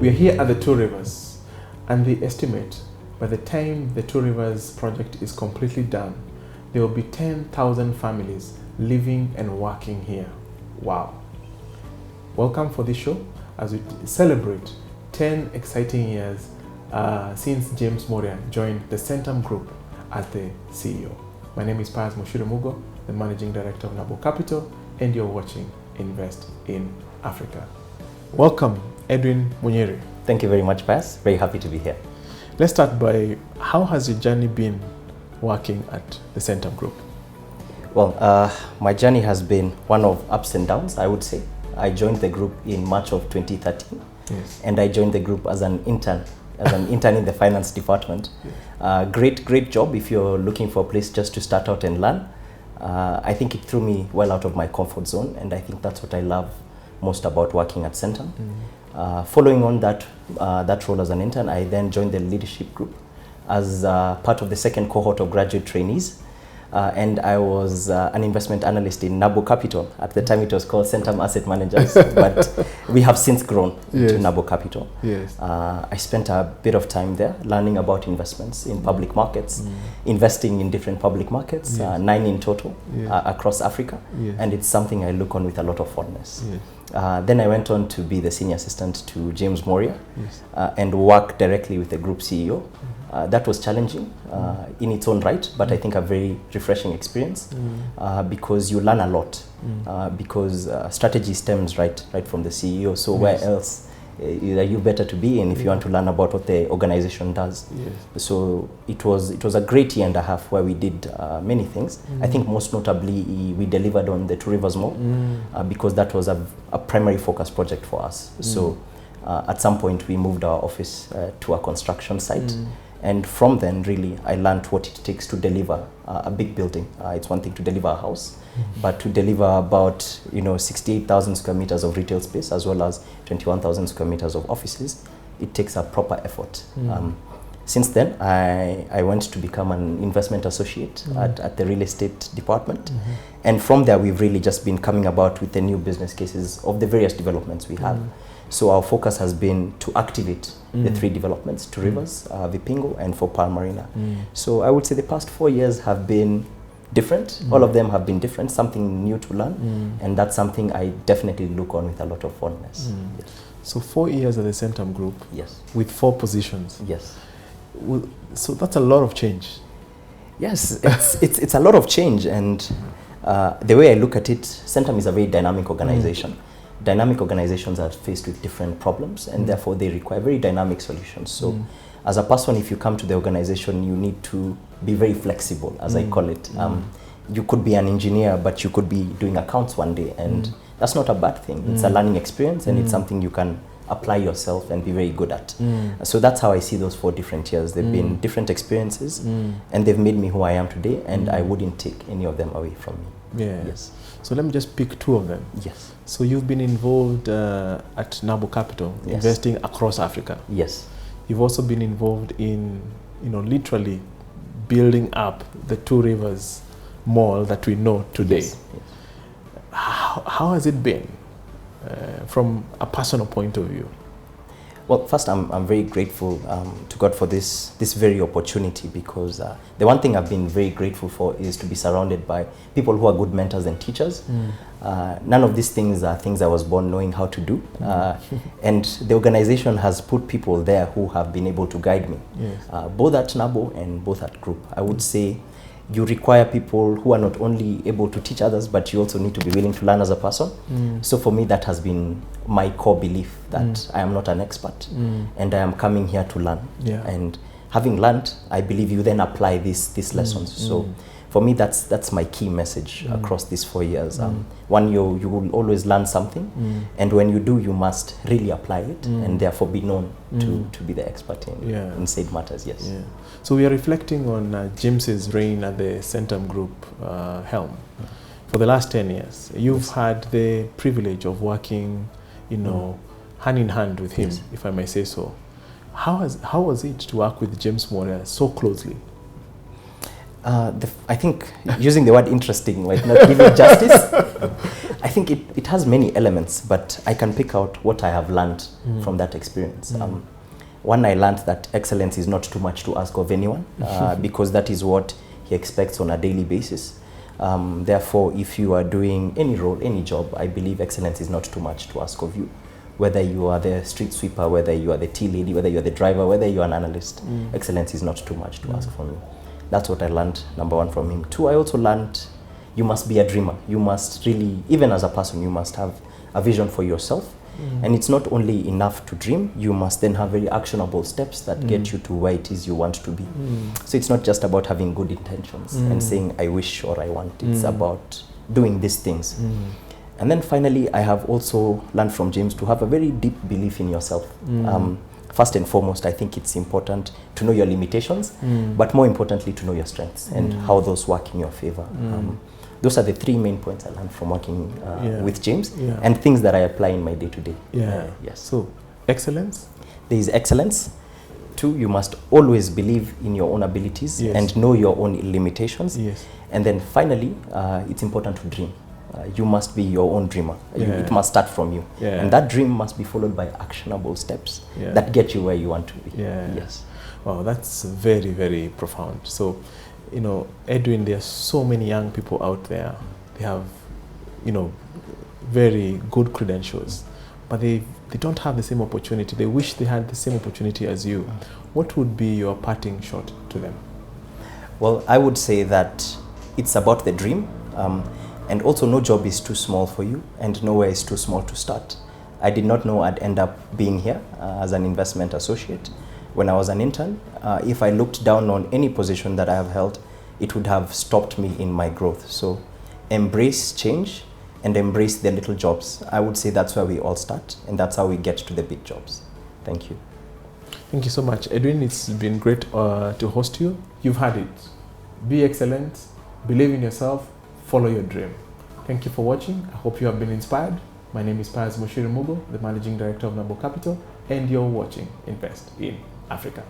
We are here at the Two Rivers, and they estimate by the time the Two Rivers project is completely done, there will be 10,000 families living and working here. Wow. Welcome for this show as we celebrate 10 exciting years since James Mworia joined the Centum Group as the CEO. My name is Munyiri, the Managing Director of Nabo Capital, and you're watching Invest in Africa. Welcome, Edwin Muyiri. Thank you very much, Pius. Very happy to be here. Let's start by, how has your journey been working at the Centum Group? Well, my journey has been one of ups and downs, I would say. I joined the group in March of 2013, yes. And I joined the group as an intern in the finance department. Yes. Great job if you're looking for a place just to start out and learn. I think it threw me well out of my comfort zone, and I think that's what I love most about working at Centum. Following on that role as an intern, I then joined the leadership group as part of the second cohort of graduate trainees. And I was an investment analyst in Nabo Capital. At the time it was called Centum Asset Managers, but we have since grown to Nabo Capital. Yes. I spent a bit of time there learning about investments in public markets, investing in different public markets, 9 in total across Africa. Yes. And it's something I look on with a lot of fondness. Yes. Then I went on to be the senior assistant to James Mworia, yes. And work directly with the group CEO. That was challenging in its own right, but I think a very refreshing experience because you learn a lot, because strategy stems right from the CEO. So yes. Where else are you better to be in if you want to learn about what the organization does? Yes. So it was a great year and a half where we did many things. I think most notably we delivered on the Two Rivers Mall because that was a primary focus project for us. So at some point we moved our office to a construction site. And from then, really, I learned what it takes to deliver a big building. It's one thing to deliver a house, but to deliver about 68,000 square meters of retail space as well as 21,000 square meters of offices, it takes a proper effort. Since then, I went to become an investment associate at the real estate department. And from there, we've really just been coming about with the new business cases of the various developments we have. So our focus has been to activate the 3 developments, Two Rivers, Vipingo, and for Pearl Marina. So I would say the past 4 years have been different. All of them have been different, something new to learn, and that's something I definitely look on with a lot of fondness. Yes. So 4 years at the Centum Group, yes, with 4 positions. Yes. So that's a lot of change. Yes, it's a lot of change, and the way I look at it, Centum is a very dynamic organization. Dynamic organizations are faced with different problems, and therefore they require very dynamic solutions. So as a person, if you come to the organization, you need to be very flexible, as I call it. You could be an engineer, but you could be doing accounts one day, and that's not a bad thing. It's a learning experience, and it's something you can apply yourself and be very good at. So that's how I see those 4 different years. They've been different experiences, and they've made me who I am today, and I wouldn't take any of them away from me. Yeah. Yes. So let me just pick 2 of them. Yes. So you've been involved at Nabo Capital, yes. investing across Africa. Yes. You've also been involved in, literally building up the Two Rivers Mall that we know today. Yes. Yes. How has it been from a personal point of view? Well, first, I'm very grateful to God for this very opportunity, because the one thing I've been very grateful for is to be surrounded by people who are good mentors and teachers. None of these things are things I was born knowing how to do. And the organization has put people there who have been able to guide me, yes. Both at Nabo and both at Group. I would say you require people who are not only able to teach others, but you also need to be willing to learn as a person. So for me, that has been my core belief, that I am not an expert, and I am coming here to learn. Yeah. And having learned, I believe you then apply these lessons. So for me, that's my key message across these 4 years. One, you will always learn something, and when you do, you must really apply it, and therefore be known to be the expert in said matters. Yes. Yeah. So we are reflecting on James's reign at the Centum Group helm for the last 10 years. You've had the privilege of working, hand in hand with him, if I may say so. How was it to work with James Mworia so closely? I think using the word interesting might not give it justice. I think it has many elements, but I can pick out what I have learned from that experience. One, I learned that excellence is not too much to ask of anyone, because that is what he expects on a daily basis. Therefore, if you are doing any role, any job, I believe excellence is not too much to ask of you. Whether you are the street sweeper, whether you are the tea lady, whether you are the driver, whether you are an analyst, excellence is not too much to ask from you. That's what I learned, number one, from him. Two, I also learned you must be a dreamer. You must really, even as a person, you must have a vision for yourself. And it's not only enough to dream, you must then have very actionable steps that get you to where it is you want to be. So it's not just about having good intentions and saying, I wish or I want. It's about doing these things. And then finally, I have also learned from James to have a very deep belief in yourself. First and foremost, I think it's important to know your limitations, but more importantly, to know your strengths and how those work in your favor. Those are the three main points I learned from working with James and things that I apply in my day-to-day. Yes. So, excellence? There is excellence. Two, you must always believe in your own abilities and know your own limitations. And then finally, it's important to dream. You must be your own dreamer. It must start from you. And that dream must be followed by actionable steps that get you where you want to be. Yes. Wow, that's very, very profound. So, you know, Edwin, there are so many young people out there. They have, you know, very good credentials, but they don't have the same opportunity. They wish they had the same opportunity as you. What would be your parting shot to them? Well, I would say that it's about the dream. And also, no job is too small for you, and nowhere is too small to start. I did not know I'd end up being here as an investment associate. When I was an intern, if I looked down on any position that I have held, it would have stopped me in my growth. So embrace change and embrace the little jobs. I would say that's where we all start, and that's how we get to the big jobs. Thank you. Thank you so much, Edwin. It's been great to host you. You've had it. Be excellent, believe in yourself, follow your dream. Thank you for watching. I hope you have been inspired. My name is Munyiri, the Managing Director of Noble Capital, and you're watching Invest in Africa.